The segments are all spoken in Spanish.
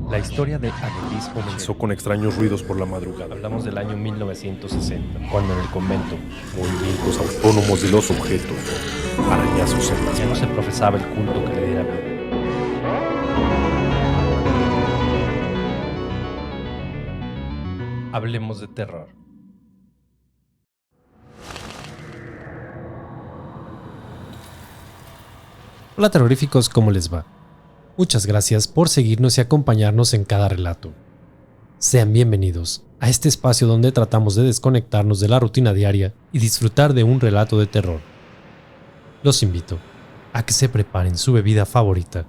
La historia de Agelis comenzó Con extraños ruidos por la madrugada. Hablamos del año 1960, cuando en el convento Movimientos autónomos de los objetos. Arañazos en las ya no se paredes. profesaba el culto que le diera vida. Hablemos de terror. Hola terroríficos, ¿cómo les va? Muchas gracias por seguirnos y acompañarnos en cada relato. Sean bienvenidos a este espacio donde tratamos de desconectarnos de la rutina diaria y disfrutar de un relato de terror. Los invito a que se preparen su bebida favorita,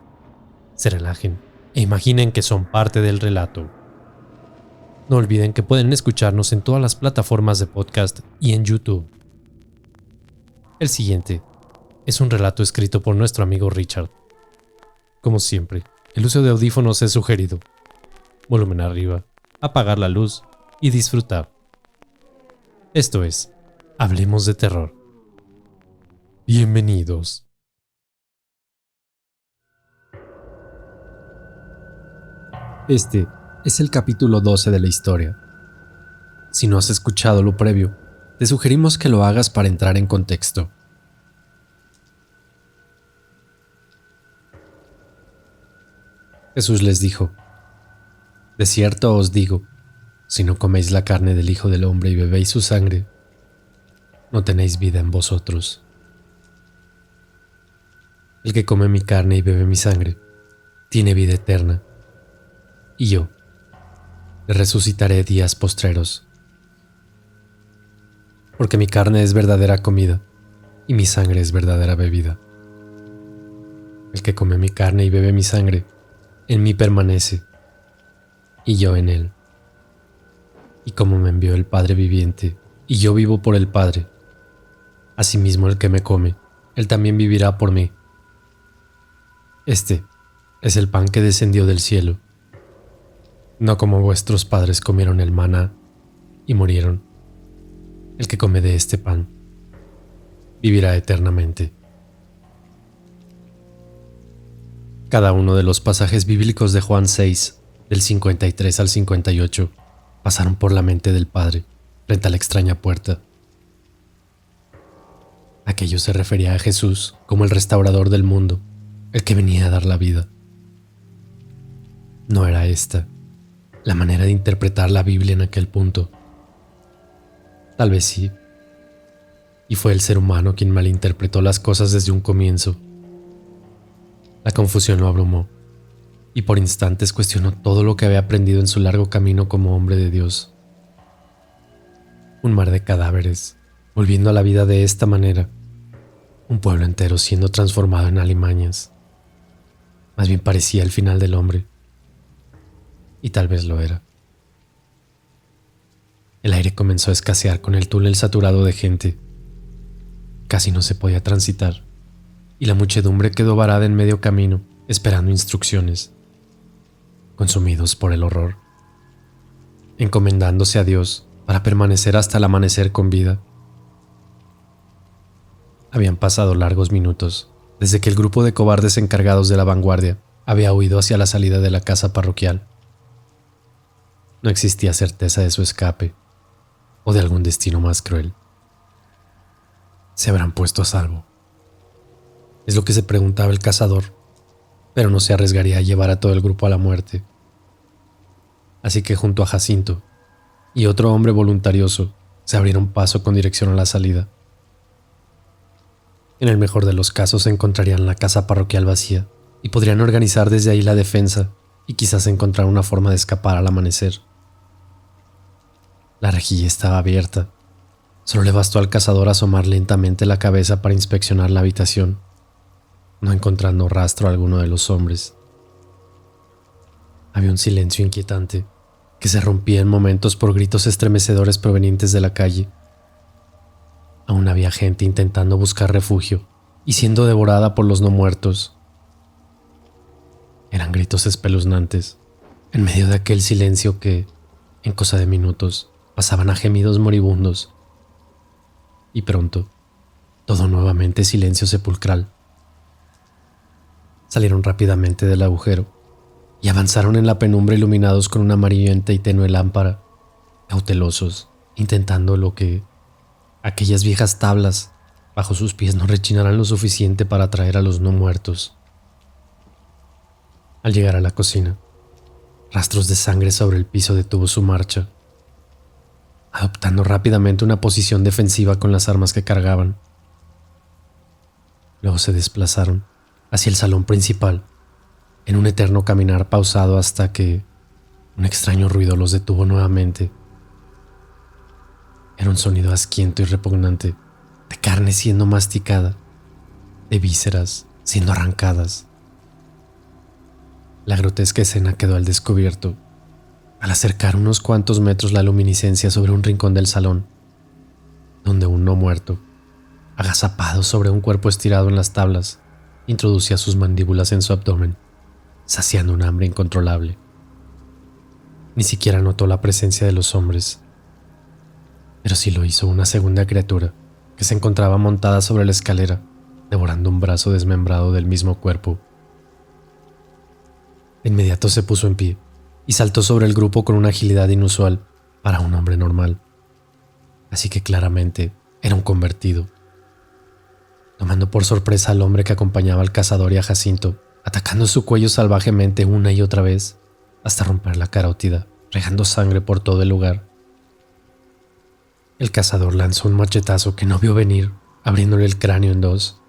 se relajen e imaginen que son parte del relato. No olviden que pueden escucharnos en todas las plataformas de podcast y en YouTube. El siguiente es un relato escrito por nuestro amigo Richard. Como siempre, el uso de audífonos es sugerido. Volumen arriba, apagar la luz y disfrutar. Esto es, Hablemos de Terror. Bienvenidos. Este es el capítulo 12 de la historia. Si no has escuchado lo previo, te sugerimos que lo hagas para entrar en contexto. Jesús les dijo: de cierto os digo, si no coméis la carne del Hijo del Hombre y bebéis su sangre, no tenéis vida en vosotros. El que come mi carne y bebe mi sangre, tiene vida eterna, y yo le resucitaré días postreros. Porque mi carne es verdadera comida, y mi sangre es verdadera bebida. El que come mi carne y bebe mi sangre, en mí permanece, y yo en él. Y como me envió el Padre viviente, y yo vivo por el Padre, asimismo el que me come, él también vivirá por mí. Este es el pan que descendió del cielo, no como vuestros padres comieron el maná y murieron. El que come de este pan vivirá eternamente. Cada uno de los pasajes bíblicos de Juan 6, del 53 al 58, pasaron por la mente del Padre frente a la extraña puerta. Aquello se refería a Jesús como el restaurador del mundo, el que venía a dar la vida. No era esta la manera de interpretar la Biblia en aquel punto. Tal vez sí, y fue el ser humano quien malinterpretó las cosas desde un comienzo. La confusión lo abrumó, y por instantes cuestionó todo lo que había aprendido en su largo camino como hombre de Dios. Un mar de cadáveres, volviendo a la vida de esta manera, un pueblo entero siendo transformado en alimañas. Más bien parecía el final del hombre, y tal vez lo era. El aire comenzó a escasear con el túnel saturado de gente. Casi no se podía transitar, y la muchedumbre quedó varada en medio camino, esperando instrucciones, consumidos por el horror, encomendándose a Dios para permanecer hasta el amanecer con vida. Habían pasado largos minutos desde que el grupo de cobardes encargados de la vanguardia había huido hacia la salida de la casa parroquial. No existía certeza de su escape o de algún destino más cruel. ¿Se habrán puesto a salvo? Es lo que se preguntaba el cazador, pero no se arriesgaría a llevar a todo el grupo a la muerte. Así que junto a Jacinto y otro hombre voluntarioso se abrieron paso con dirección a la salida. En el mejor de los casos encontrarían la casa parroquial vacía y podrían organizar desde ahí la defensa y quizás encontrar una forma de escapar al amanecer. La rejilla estaba abierta. Solo le bastó al cazador asomar lentamente la cabeza para inspeccionar la habitación, no encontrando rastro alguno de los hombres. Había un silencio inquietante que se rompía en momentos por gritos estremecedores provenientes de la calle. Aún había gente intentando buscar refugio y siendo devorada por los no muertos. Eran gritos espeluznantes, en medio de aquel silencio que, en cosa de minutos, pasaban a gemidos moribundos. Y pronto, todo nuevamente silencio sepulcral. Salieron rápidamente del agujero y avanzaron en la penumbra iluminados con una amarillenta y tenue lámpara, cautelosos, intentando lo que aquellas viejas tablas bajo sus pies no rechinaran lo suficiente para atraer a los no muertos. Al llegar a la cocina, rastros de sangre sobre el piso detuvo su marcha, adoptando rápidamente una posición defensiva con las armas que cargaban. Luego se desplazaron hacia el salón principal, en un eterno caminar pausado hasta que un extraño ruido los detuvo nuevamente. Era un sonido asquiento y repugnante, de carne siendo masticada, de vísceras siendo arrancadas. La grotesca escena quedó al descubierto al acercar unos cuantos metros la luminiscencia sobre un rincón del salón, donde un no muerto, agazapado sobre un cuerpo estirado en las tablas, introducía sus mandíbulas en su abdomen, saciando un hambre incontrolable. Ni siquiera notó la presencia de los hombres, pero sí lo hizo una segunda criatura que se encontraba montada sobre la escalera, devorando un brazo desmembrado del mismo cuerpo. De inmediato se puso en pie y saltó sobre el grupo con una agilidad inusual para un hombre normal, así que claramente era un convertido. Tomando por sorpresa al hombre que acompañaba al cazador y a Jacinto, atacando su cuello salvajemente una y otra vez, hasta romper la carótida, regando sangre por todo el lugar. El cazador lanzó un machetazo que no vio venir, abriéndole el cráneo en dos.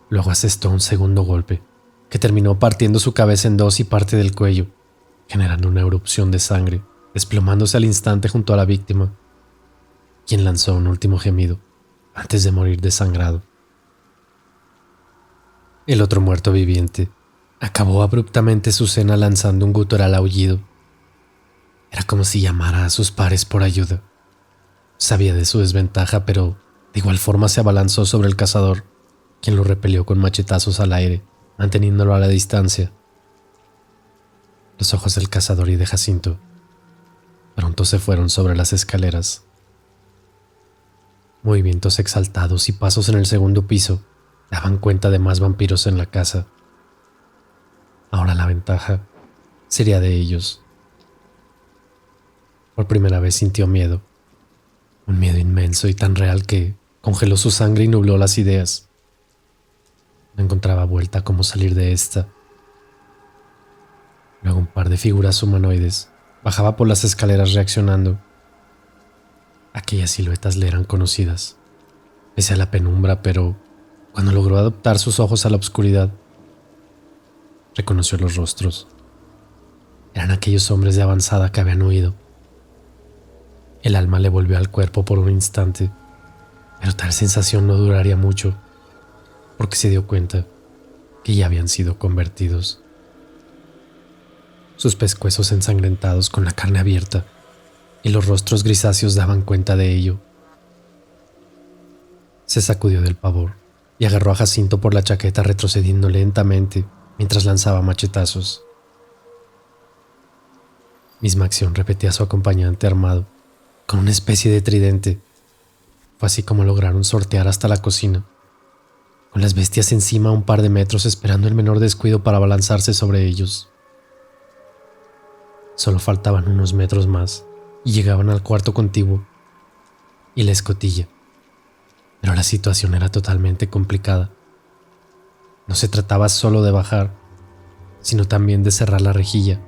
Luego asestó un segundo golpe, que terminó partiendo su cabeza en dos y parte del cuello, generando una erupción de sangre, desplomándose al instante junto a la víctima, quien lanzó un último gemido antes de morir desangrado. El otro muerto viviente acabó abruptamente su cena lanzando un gutural aullido. Era como si llamara a sus pares por ayuda. Sabía de su desventaja, pero de igual forma se abalanzó sobre el cazador, quien lo repelió con machetazos al aire, manteniéndolo a la distancia. Los ojos del cazador y de Jacinto pronto se fueron sobre las escaleras. Movimientos exaltados y pasos en el segundo piso daban cuenta de más vampiros en la casa. Ahora la ventaja sería de ellos. Por primera vez sintió miedo, un miedo inmenso y tan real que congeló su sangre y nubló las ideas. No encontraba vuelta a cómo salir de esta. Luego un par de figuras humanoides bajaba por las escaleras reaccionando. Aquellas siluetas le eran conocidas, pese a la penumbra, pero cuando logró adaptar sus ojos a la oscuridad, reconoció los rostros. Eran aquellos hombres de avanzada que habían huido. El alma le volvió al cuerpo por un instante, pero tal sensación no duraría mucho, porque se dio cuenta que ya habían sido convertidos. Sus pescuezos ensangrentados con la carne abierta y los rostros grisáceos daban cuenta de ello. Se sacudió del pavor y agarró a Jacinto por la chaqueta retrocediendo lentamente mientras lanzaba machetazos. Misma acción repetía su acompañante armado con una especie de tridente. Fue así como lograron sortear hasta la cocina, con las bestias encima a un par de metros esperando el menor descuido para abalanzarse sobre ellos. Solo faltaban unos metros más y llegaban al cuarto contiguo y la escotilla, pero la situación era totalmente complicada. No se trataba solo de bajar, sino también de cerrar la rejilla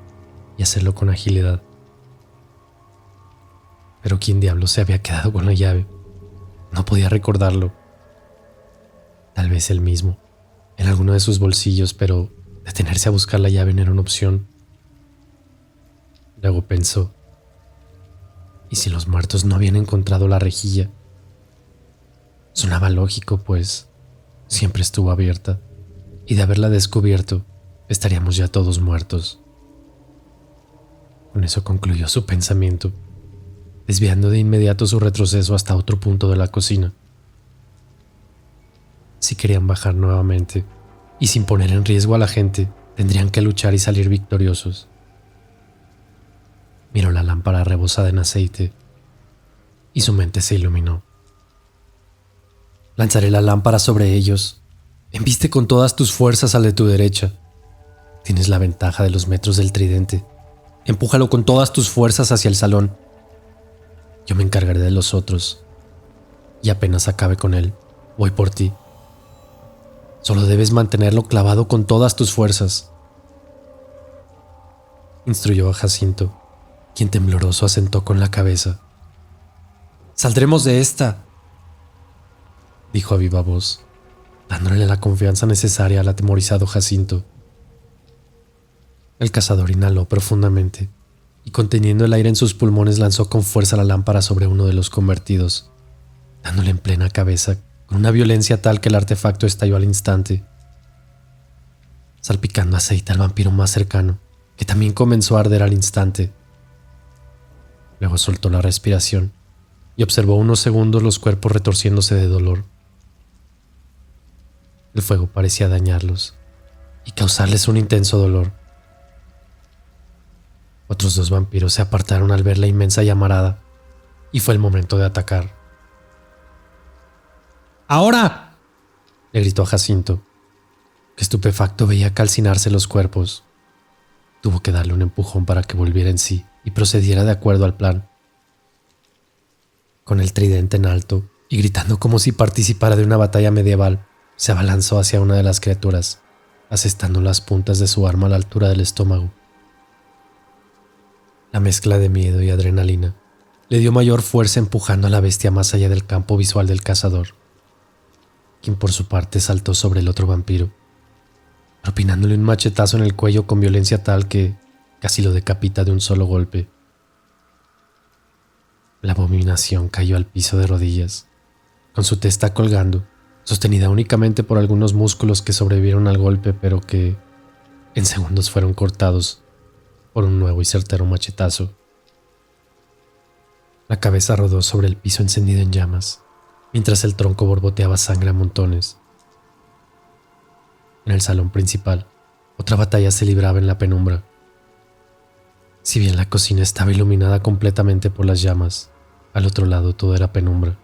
y hacerlo con agilidad. Pero ¿quién diablos se había quedado con la llave? No podía recordarlo. Tal vez él mismo, en alguno de sus bolsillos, pero detenerse a buscar la llave no era una opción. Luego pensó, ¿y si los muertos no habían encontrado la rejilla? Sonaba lógico, pues siempre estuvo abierta, y de haberla descubierto, estaríamos ya todos muertos. Con eso concluyó su pensamiento, desviando de inmediato su retroceso hasta otro punto de la cocina. Si querían bajar nuevamente, y sin poner en riesgo a la gente, tendrían que luchar y salir victoriosos. Miró la lámpara rebosada en aceite, y su mente se iluminó. Lanzaré la lámpara sobre ellos. Embiste con todas tus fuerzas al de tu derecha. Tienes la ventaja de los metros del tridente. Empújalo con todas tus fuerzas hacia el salón. Yo me encargaré de los otros. Y apenas acabe con él, voy por ti. Solo debes mantenerlo clavado con todas tus fuerzas. Instruyó a Jacinto, quien tembloroso asentó con la cabeza. «Saldremos de esta», dijo a viva voz, dándole la confianza necesaria al atemorizado Jacinto. El cazador inhaló profundamente y, conteniendo el aire en sus pulmones, lanzó con fuerza la lámpara sobre uno de los convertidos, dándole en plena cabeza con una violencia tal que el artefacto estalló al instante, salpicando aceite al vampiro más cercano, que también comenzó a arder al instante. Luego soltó la respiración y observó unos segundos los cuerpos retorciéndose de dolor. El fuego parecía dañarlos y causarles un intenso dolor. Otros 2 vampiros se apartaron al ver la inmensa llamarada y fue el momento de atacar. ¡Ahora!, le gritó a Jacinto, que estupefacto veía calcinarse los cuerpos. Tuvo que darle un empujón para que volviera en sí y procediera de acuerdo al plan. Con el tridente en alto y gritando como si participara de una batalla medieval, se abalanzó hacia una de las criaturas, asestando las puntas de su arma a la altura del estómago. La mezcla de miedo y adrenalina le dio mayor fuerza empujando a la bestia más allá del campo visual del cazador, quien por su parte saltó sobre el otro vampiro, propinándole un machetazo en el cuello con violencia tal que casi lo decapita de un solo golpe. La abominación cayó al piso de rodillas, con su testa colgando, sostenida únicamente por algunos músculos que sobrevivieron al golpe, pero que en segundos fueron cortados por un nuevo y certero machetazo. La cabeza rodó sobre el piso encendido en llamas, mientras el tronco borboteaba sangre a montones. En el salón principal, otra batalla se libraba en la penumbra. Si bien la cocina estaba iluminada completamente por las llamas, al otro lado todo era penumbra.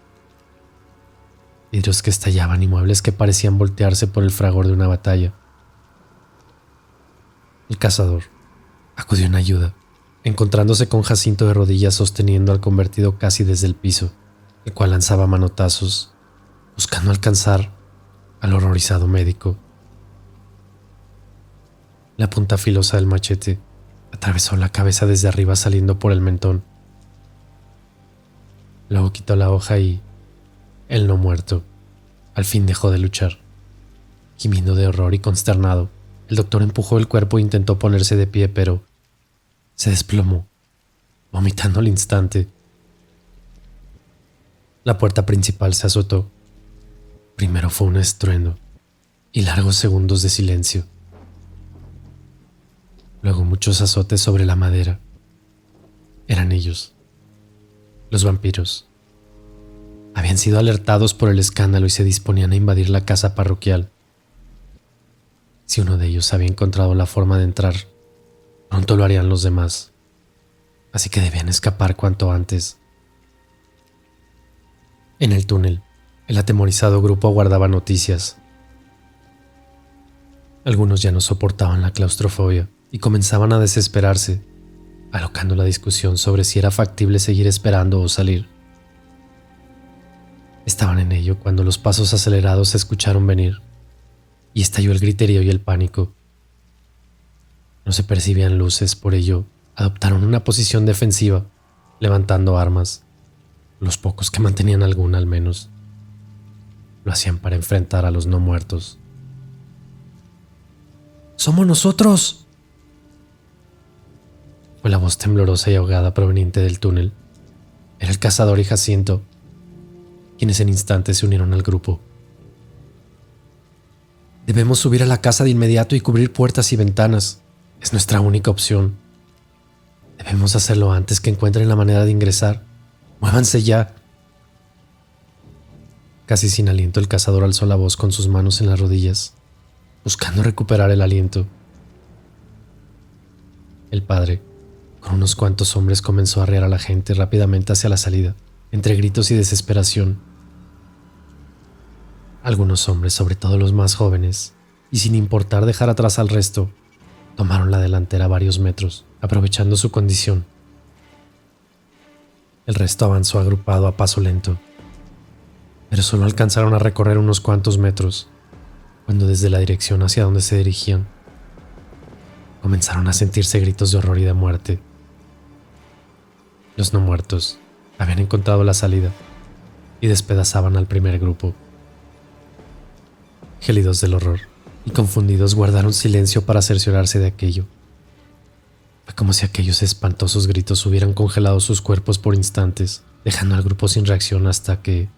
Vidrios que estallaban y muebles que parecían voltearse por el fragor de una batalla. El cazador acudió en ayuda, encontrándose con Jacinto de rodillas sosteniendo al convertido casi desde el piso, el cual lanzaba manotazos, buscando alcanzar al horrorizado médico. La punta filosa del machete atravesó la cabeza desde arriba saliendo por el mentón. Luego quitó la hoja y el no muerto al fin dejó de luchar. Gimiendo de horror y consternado, el doctor empujó el cuerpo e intentó ponerse de pie, pero se desplomó, vomitando al instante. La puerta principal se azotó. Primero fue un estruendo y largos segundos de silencio. Luego muchos azotes sobre la madera. Eran ellos, los vampiros. Habían sido alertados por el escándalo y se disponían a invadir la casa parroquial. Si uno de ellos había encontrado la forma de entrar, pronto lo harían los demás. Así que debían escapar cuanto antes. En el túnel, el atemorizado grupo aguardaba noticias. Algunos ya no soportaban la claustrofobia y comenzaban a desesperarse, alocando la discusión sobre si era factible seguir esperando o salir. Estaban en ello cuando los pasos acelerados se escucharon venir y estalló el griterío y el pánico. No se percibían luces, por ello adoptaron una posición defensiva, levantando armas. Los pocos que mantenían alguna al menos lo hacían para enfrentar a los no muertos. ¡Somos nosotros!, fue la voz temblorosa y ahogada proveniente del túnel. Era el cazador y Jacinto, quienes en instantes se unieron al grupo. Debemos subir a la casa de inmediato y cubrir puertas y ventanas. Es nuestra única opción. Debemos hacerlo antes que encuentren la manera de ingresar. ¡Muévanse ya! Casi sin aliento, el cazador alzó la voz con sus manos en las rodillas, buscando recuperar el aliento. El padre, con unos cuantos hombres, comenzó a arrear a la gente rápidamente hacia la salida, entre gritos y desesperación. Algunos hombres, sobre todo los más jóvenes, y sin importar dejar atrás al resto, tomaron la delantera varios metros, aprovechando su condición. El resto avanzó agrupado a paso lento, pero solo alcanzaron a recorrer unos cuantos metros, cuando desde la dirección hacia donde se dirigían, comenzaron a sentirse gritos de horror y de muerte. Los no muertos habían encontrado la salida y despedazaban al primer grupo. Gélidos del horror y confundidos guardaron silencio para cerciorarse de aquello. Fue como si aquellos espantosos gritos hubieran congelado sus cuerpos por instantes, dejando al grupo sin reacción hasta que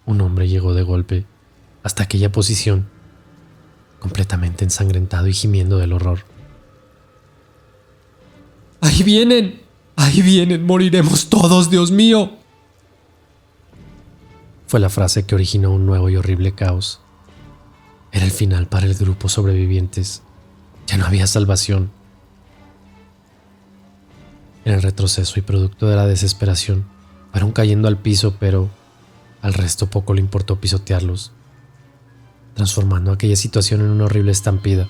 un hombre llegó de golpe hasta aquella posición, completamente ensangrentado y gimiendo del horror. ¡Ahí vienen! ¡Ahí vienen! ¡Moriremos todos, Dios mío! Fue la frase que originó un nuevo y horrible caos. Era el final para el grupo sobrevivientes. Ya no había salvación. En el retroceso y producto de la desesperación, fueron cayendo al piso, pero al resto poco le importó pisotearlos, transformando aquella situación en una horrible estampida,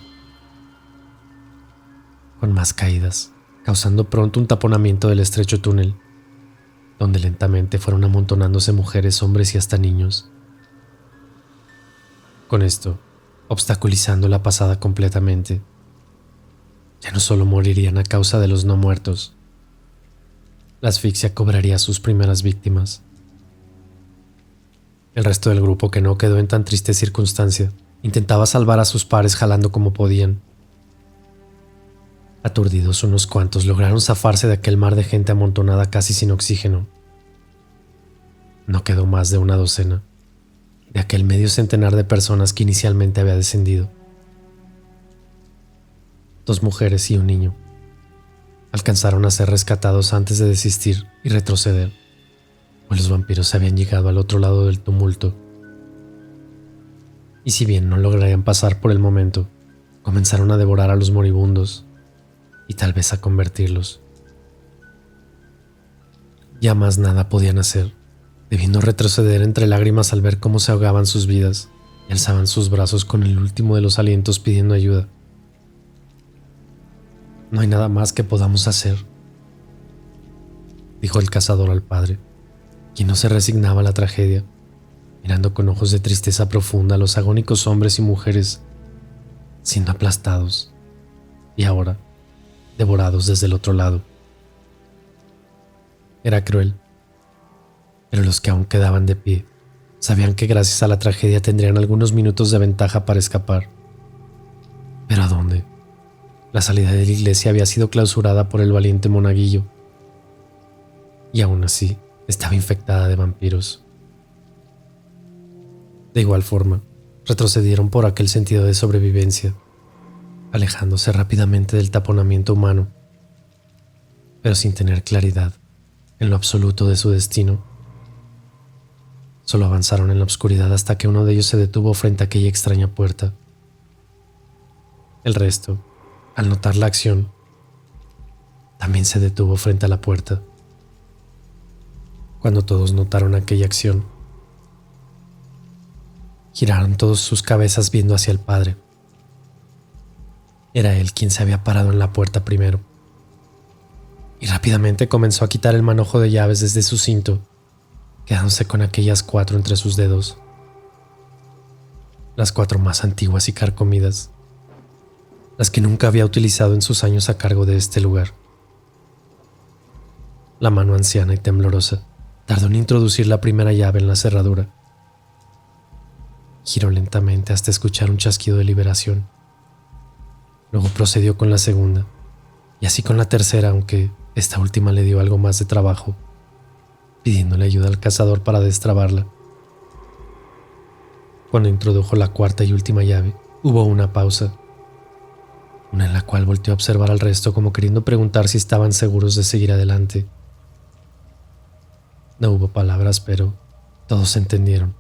con más caídas, causando pronto un taponamiento del estrecho túnel, donde lentamente fueron amontonándose mujeres, hombres y hasta niños. Con esto, obstaculizando la pasada completamente. Ya no solo morirían a causa de los no muertos, la asfixia cobraría sus primeras víctimas. El resto del grupo, que no quedó en tan triste circunstancia, intentaba salvar a sus pares jalando como podían. Aturdidos, unos cuantos lograron zafarse de aquel mar de gente amontonada casi sin oxígeno. No quedó más de una docena de aquel medio centenar de personas que inicialmente había descendido. 2 mujeres y un niño alcanzaron a ser rescatados antes de desistir y retroceder, pues los vampiros habían llegado al otro lado del tumulto. Y si bien no lograrían pasar por el momento, comenzaron a devorar a los moribundos y tal vez a convertirlos. Ya más nada podían hacer, debiendo retroceder entre lágrimas al ver cómo se ahogaban sus vidas y alzaban sus brazos con el último de los alientos pidiendo ayuda. No hay nada más que podamos hacer, dijo el cazador al padre, quien no se resignaba a la tragedia, mirando con ojos de tristeza profunda a los agónicos hombres y mujeres siendo aplastados y ahora devorados desde el otro lado. Era cruel, pero los que aún quedaban de pie sabían que gracias a la tragedia tendrían algunos minutos de ventaja para escapar. ¿Pero a dónde? La salida de la iglesia había sido clausurada por el valiente monaguillo, y aún así estaba infectada de vampiros. De igual forma, retrocedieron por aquel sentido de sobrevivencia, alejándose rápidamente del taponamiento humano, pero sin tener claridad en lo absoluto de su destino. Solo avanzaron en la oscuridad hasta que uno de ellos se detuvo frente a aquella extraña puerta. El resto, al notar la acción, también se detuvo frente a la puerta. Cuando todos notaron aquella acción, giraron todos sus cabezas viendo hacia el padre. Era él quien se había parado en la puerta primero, y rápidamente comenzó a quitar el manojo de llaves desde su cinto, quedándose con aquellas 4 entre sus dedos, las 4 más antiguas y carcomidas, las que nunca había utilizado en sus años a cargo de este lugar. La mano anciana y temblorosa tardó en introducir la primera llave en la cerradura. Giró lentamente hasta escuchar un chasquido de liberación. Luego procedió con la segunda, y así con la tercera, aunque esta última le dio algo más de trabajo, pidiéndole ayuda al cazador para destrabarla. Cuando introdujo la cuarta y última llave, hubo una pausa, una en la cual volteó a observar al resto como queriendo preguntar si estaban seguros de seguir adelante. No hubo palabras, pero todos entendieron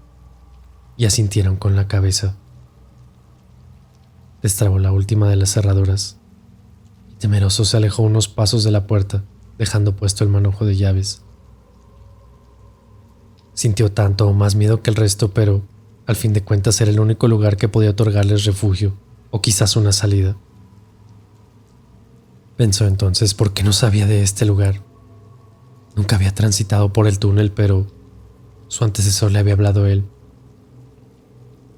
y asintieron con la cabeza. Destrabó la última de las cerraduras y temeroso se alejó unos pasos de la puerta, dejando puesto el manojo de llaves. Sintió tanto o más miedo que el resto, pero al fin de cuentas era el único lugar que podía otorgarles refugio o quizás una salida. Pensó entonces por qué no sabía de este lugar. Nunca había transitado por el túnel, pero su antecesor le había hablado a él.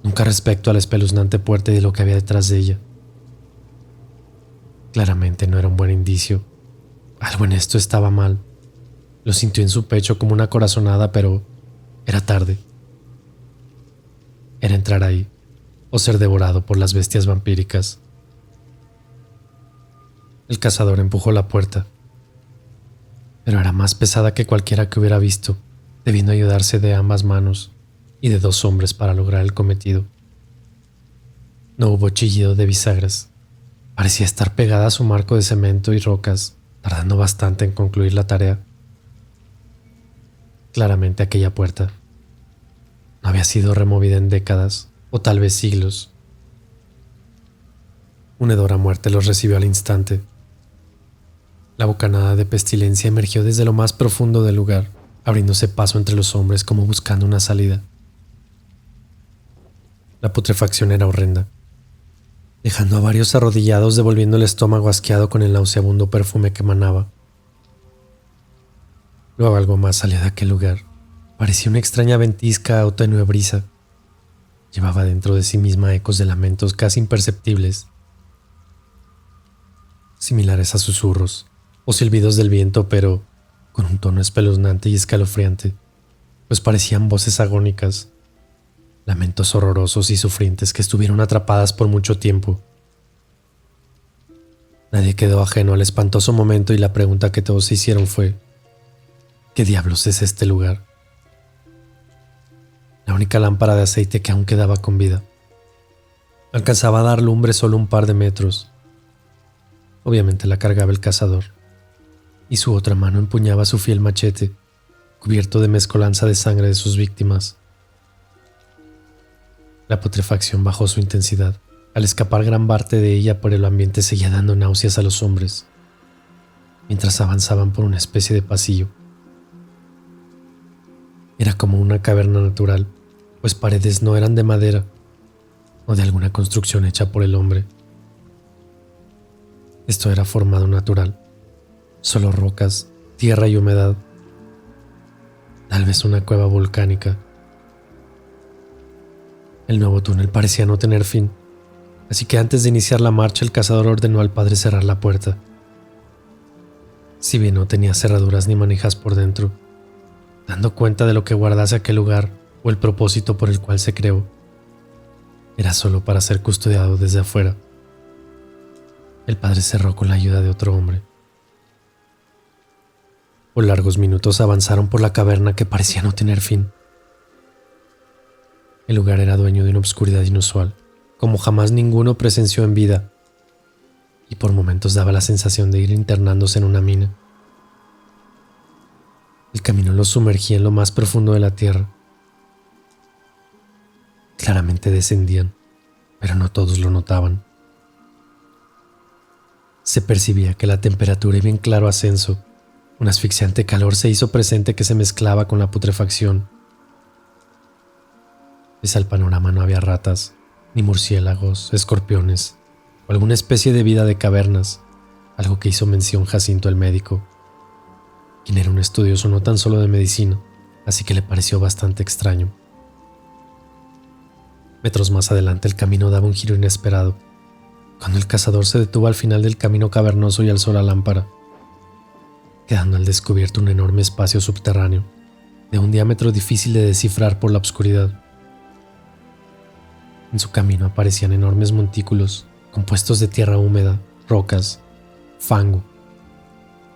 Nunca respecto a la espeluznante puerta y de lo que había detrás de ella. Claramente no era un buen indicio. Algo en esto estaba mal. Lo sintió en su pecho como una corazonada, pero era tarde. Era entrar ahí o ser devorado por las bestias vampíricas. El cazador empujó la puerta, pero era más pesada que cualquiera que hubiera visto, debiendo ayudarse de ambas manos y de 2 hombres para lograr el cometido. No hubo chillido de bisagras. Parecía estar pegada a su marco de cemento y rocas, tardando bastante en concluir la tarea. Claramente aquella puerta no había sido removida en décadas o tal vez siglos. Un hedor a muerte los recibió al instante. La bocanada de pestilencia emergió desde lo más profundo del lugar, abriéndose paso entre los hombres como buscando una salida. La putrefacción era horrenda, dejando a varios arrodillados, devolviendo el estómago asqueado con el nauseabundo perfume que emanaba. Luego algo más salía de aquel lugar. Parecía una extraña ventisca o tenue brisa. Llevaba dentro de sí misma ecos de lamentos casi imperceptibles, similares a susurros o silbidos del viento, pero con un tono espeluznante y escalofriante, pues parecían voces agónicas, lamentos horrorosos y sufrientes que estuvieron atrapadas por mucho tiempo. Nadie quedó ajeno al espantoso momento y la pregunta que todos se hicieron fue: ¿qué diablos es este lugar? La única lámpara de aceite que aún quedaba con vida alcanzaba a dar lumbre solo un par de metros. Obviamente la cargaba el cazador, y su otra mano empuñaba su fiel machete, cubierto de mezcolanza de sangre de sus víctimas. La putrefacción bajó su intensidad. Al escapar gran parte de ella por el ambiente, seguía dando náuseas a los hombres, mientras avanzaban por una especie de pasillo. Era como una caverna natural, pues paredes no eran de madera o de alguna construcción hecha por el hombre. Esto era formado natural, solo rocas, tierra y humedad. Tal vez una cueva volcánica. El nuevo túnel parecía no tener fin, así que antes de iniciar la marcha el cazador ordenó al padre cerrar la puerta. Si bien no tenía cerraduras ni manijas por dentro, dando cuenta de lo que guardase aquel lugar o el propósito por el cual se creó, era solo para ser custodiado desde afuera. El padre cerró con la ayuda de otro hombre. Por largos minutos avanzaron por la caverna que parecía no tener fin. El lugar era dueño de una obscuridad inusual, como jamás ninguno presenció en vida, y por momentos daba la sensación de ir internándose en una mina. El camino los sumergía en lo más profundo de la tierra. Claramente descendían, pero no todos lo notaban. Se percibía que la temperatura iba en claro ascenso. Un asfixiante calor se hizo presente que se mezclaba con la putrefacción. Pese al panorama no había ratas, ni murciélagos, escorpiones o alguna especie de vida de cavernas, algo que hizo mención Jacinto el médico, quien era un estudioso no tan solo de medicina, así que le pareció bastante extraño. Metros más adelante el camino daba un giro inesperado, cuando el cazador se detuvo al final del camino cavernoso y alzó la lámpara, quedando al descubierto un enorme espacio subterráneo, de un diámetro difícil de descifrar por la oscuridad. En su camino aparecían enormes montículos, compuestos de tierra húmeda, rocas, fango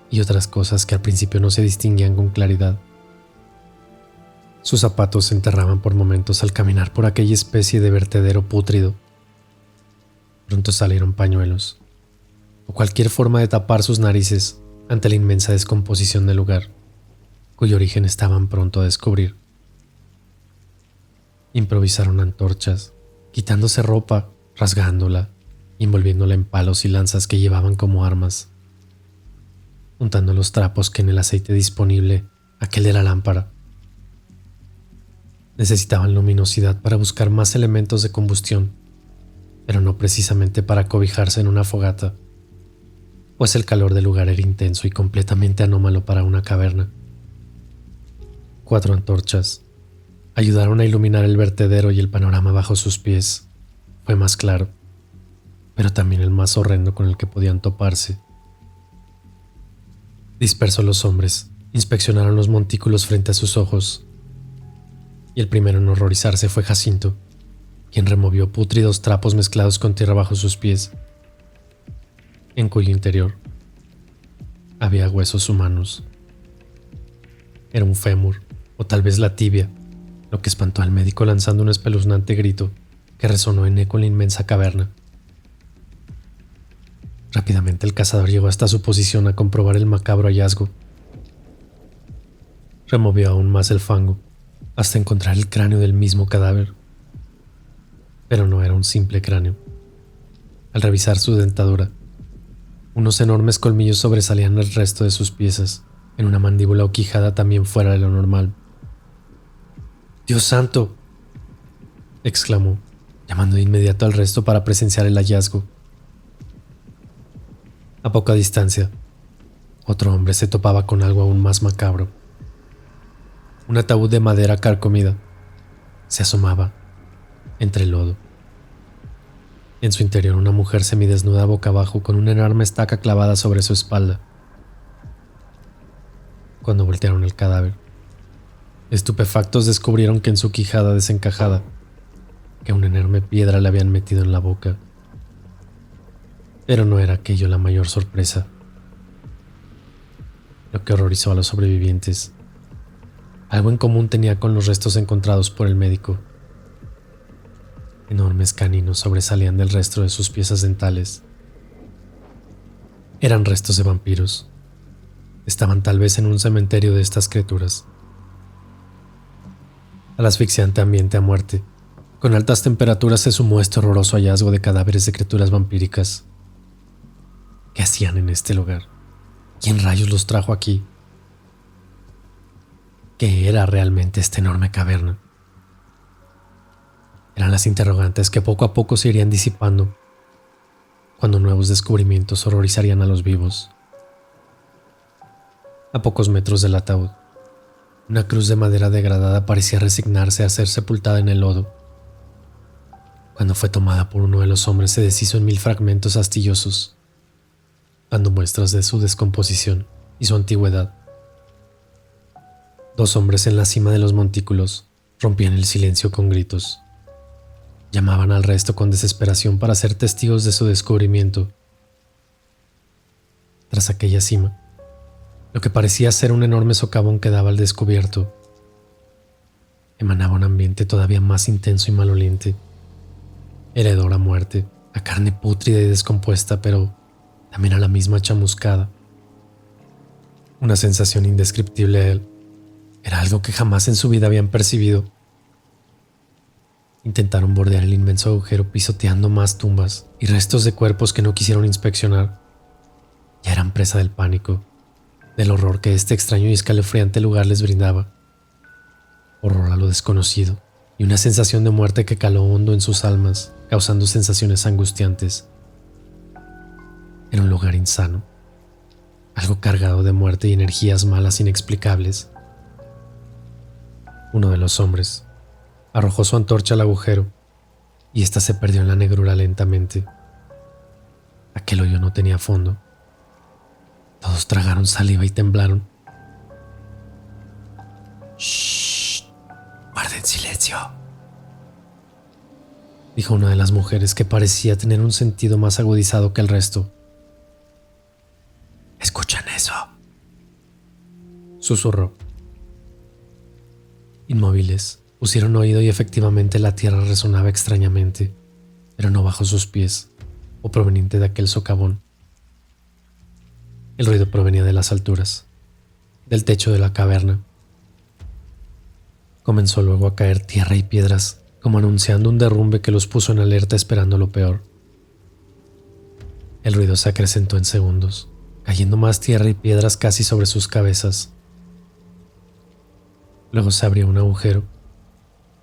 y otras cosas que al principio no se distinguían con claridad. Sus zapatos se enterraban por momentos al caminar por aquella especie de vertedero pútrido. Pronto salieron pañuelos, o cualquier forma de tapar sus narices ante la inmensa descomposición del lugar, cuyo origen estaban pronto a descubrir. Improvisaron antorchas, quitándose ropa, rasgándola, envolviéndola en palos y lanzas que llevaban como armas, untando los trapos que en el aceite disponible, aquel de la lámpara. Necesitaban luminosidad para buscar más elementos de combustión, pero no precisamente para cobijarse en una fogata. pues el calor del lugar era intenso y completamente anómalo para una caverna. 4 antorchas ayudaron a iluminar el vertedero y el panorama bajo sus pies fue más claro, pero también el más horrendo con el que podían toparse. Dispersos los hombres, inspeccionaron los montículos frente a sus ojos, y el primero en horrorizarse fue Jacinto, quien removió pútridos trapos mezclados con tierra bajo sus pies, en cuyo interior había huesos humanos. Era un fémur, o tal vez la tibia, lo que espantó al médico lanzando un espeluznante grito que resonó en eco en la inmensa caverna. Rápidamente el cazador llegó hasta su posición a comprobar el macabro hallazgo. Removió aún más el fango, hasta encontrar el cráneo del mismo cadáver. Pero no era un simple cráneo. Al revisar su dentadura, unos enormes colmillos sobresalían del resto de sus piezas, en una mandíbula o quijada también fuera de lo normal. ¡Dios santo!, exclamó, llamando de inmediato al resto para presenciar el hallazgo. A poca distancia, otro hombre se topaba con algo aún más macabro. Un ataúd de madera carcomida se asomaba entre el lodo. En su interior, una mujer semidesnuda boca abajo con una enorme estaca clavada sobre su espalda. Cuando voltearon el cadáver, estupefactos descubrieron que en su quijada desencajada, que una enorme piedra le habían metido en la boca. Pero no era aquello la mayor sorpresa. Lo que horrorizó a los sobrevivientes, algo en común tenía con los restos encontrados por el médico. Enormes caninos sobresalían del resto de sus piezas dentales. Eran restos de vampiros. Estaban tal vez en un cementerio de estas criaturas. Al asfixiante ambiente a muerte, con altas temperaturas se sumó este horroroso hallazgo de cadáveres de criaturas vampíricas. ¿Qué hacían en este lugar? ¿Quién rayos los trajo aquí? ¿Qué era realmente esta enorme caverna? Eran las interrogantes que poco a poco se irían disipando, cuando nuevos descubrimientos horrorizarían a los vivos. A pocos metros del ataúd, una cruz de madera degradada parecía resignarse a ser sepultada en el lodo. Cuando fue tomada por uno de los hombres, se deshizo en 1000 fragmentos astillosos, dando muestras de su descomposición y su antigüedad. 2 hombres en la cima de los montículos rompían el silencio con gritos. Llamaban al resto con desesperación para ser testigos de su descubrimiento. Tras aquella cima, lo que parecía ser un enorme socavón quedaba al descubierto. Emanaba un ambiente todavía más intenso y maloliente. Era hedor a muerte, a carne pútrida y descompuesta, pero también a la misma chamuscada. Una sensación indescriptible a él. Era algo que jamás en su vida habían percibido. Intentaron bordear el inmenso agujero pisoteando más tumbas y restos de cuerpos que no quisieron inspeccionar. Ya eran presa del pánico, del horror que este extraño y escalofriante lugar les brindaba. Horror a lo desconocido y una sensación de muerte que caló hondo en sus almas, causando sensaciones angustiantes. Era un lugar insano, algo cargado de muerte y energías malas inexplicables. Uno de los hombres arrojó su antorcha al agujero y ésta se perdió en la negrura lentamente. Aquel hoyo no tenía fondo. Todos tragaron saliva y temblaron. «Shh, guarden silencio», dijo una de las mujeres, que parecía tener un sentido más agudizado que el resto. «¿Escuchan eso?», susurró. Inmóviles, pusieron oído y efectivamente la tierra resonaba extrañamente, pero no bajo sus pies o proveniente de aquel socavón. El ruido provenía de las alturas, del techo de la caverna. Comenzó luego a caer tierra y piedras, como anunciando un derrumbe que los puso en alerta esperando lo peor. El ruido se acrecentó en segundos, cayendo más tierra y piedras casi sobre sus cabezas. Luego se abrió un agujero,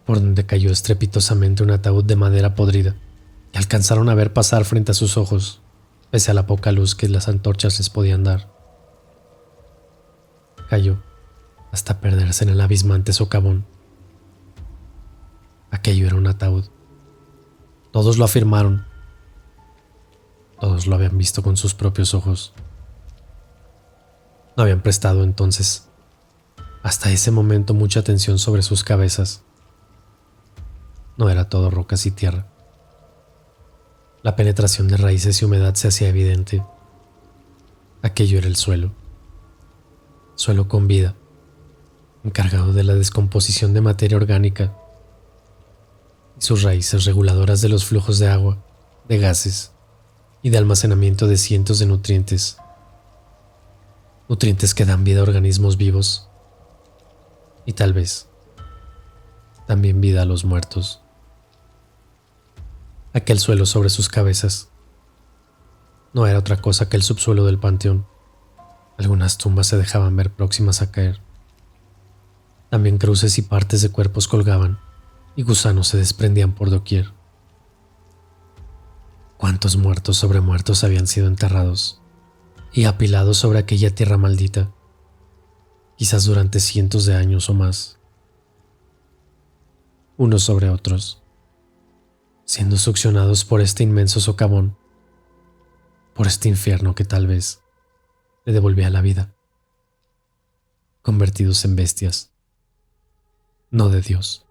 por donde cayó estrepitosamente un ataúd de madera podrida, que alcanzaron a ver pasar frente a sus ojos. pese a la poca luz que las antorchas les podían dar. Cayó hasta perderse en el abismante socavón. Aquello era un ataúd. Todos lo afirmaron. Todos lo habían visto con sus propios ojos. No habían prestado entonces, hasta ese momento, mucha atención sobre sus cabezas. No era todo rocas y tierra. La penetración de raíces y humedad se hacía evidente. Aquello era el suelo. Suelo con vida, encargado de la descomposición de materia orgánica y sus raíces reguladoras de los flujos de agua, de gases y de almacenamiento de cientos de nutrientes. Nutrientes que dan vida a organismos vivos y tal vez también vida a los muertos. Aquel suelo sobre sus cabezas no era otra cosa que el subsuelo del panteón. Algunas tumbas se dejaban ver próximas a caer. También cruces y partes de cuerpos colgaban y gusanos se desprendían por doquier. ¿Cuántos muertos sobre muertos habían sido enterrados y apilados sobre aquella tierra maldita? Quizás durante cientos de años o más. Unos sobre otros, siendo succionados por este inmenso socavón, por este infierno que tal vez le devolvía la vida, convertidos en bestias, no de Dios.